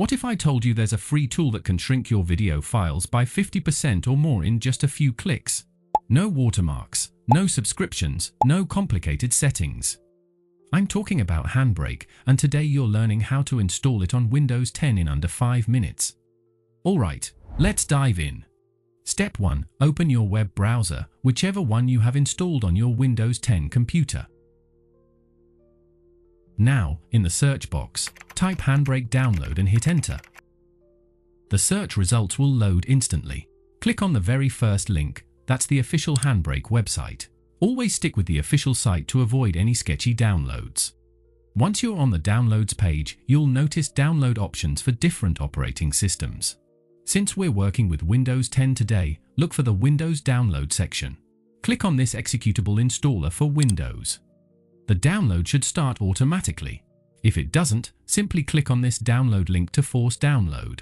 What if I told you there's a free tool that can shrink your video files by 50% or more in just a few clicks? No watermarks, no subscriptions, no complicated settings. I'm talking about HandBrake, and today you're learning how to install it on Windows 10 in under 5 minutes. Alright, let's dive in. Step 1. Open your web browser, whichever one you have installed on your Windows 10 computer. Now, in the search box, type HandBrake download and hit enter. The search results will load instantly. Click on the very first link, that's the official HandBrake website. Always stick with the official site to avoid any sketchy downloads. Once you're on the downloads page, you'll notice download options for different operating systems. Since we're working with Windows 10 today, look for the Windows download section. Click on this executable installer for Windows. The download should start automatically. If it doesn't, simply click on this download link to force download.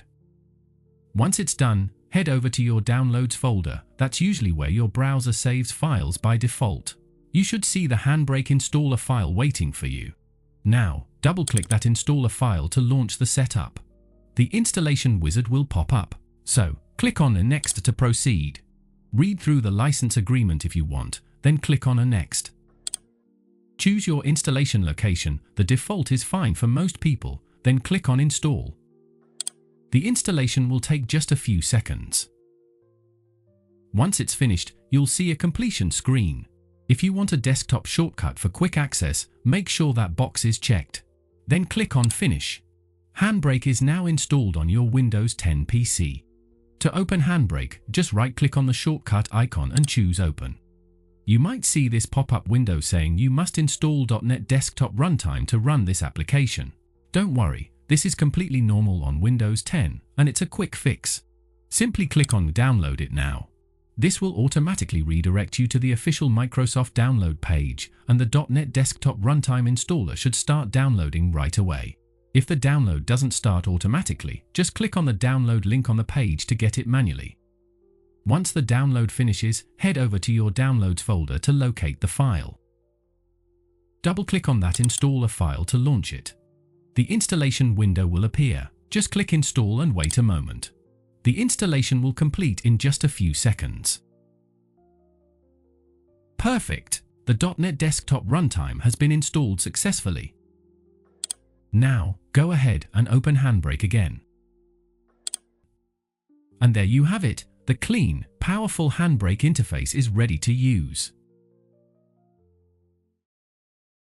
Once it's done, head over to your downloads folder. That's usually where your browser saves files by default. You should see the HandBrake installer file waiting for you. Now, double-click that installer file to launch the setup. The installation wizard will pop up, so click on Next to proceed. Read through the license agreement if you want, then click on Next. Choose your installation location. The default is fine for most people, then click on Install. The installation will take just a few seconds. Once it's finished, you'll see a completion screen. If you want a desktop shortcut for quick access, make sure that box is checked. Then click on Finish. HandBrake is now installed on your Windows 10 PC. To open HandBrake, just right-click on the shortcut icon and choose Open. You might see this pop-up window saying you must install .NET Desktop Runtime to run this application. Don't worry, this is completely normal on Windows 10, and it's a quick fix. Simply click on Download it now. This will automatically redirect you to the official Microsoft download page, and the .NET Desktop Runtime installer should start downloading right away. If the download doesn't start automatically, just click on the download link on the page to get it manually. Once the download finishes, head over to your Downloads folder to locate the file. Double-click on that installer file to launch it. The installation window will appear. Just click Install and wait a moment. The installation will complete in just a few seconds. Perfect! The .NET Desktop Runtime has been installed successfully. Now, go ahead and open HandBrake again. And there you have it. The clean, powerful HandBrake interface is ready to use.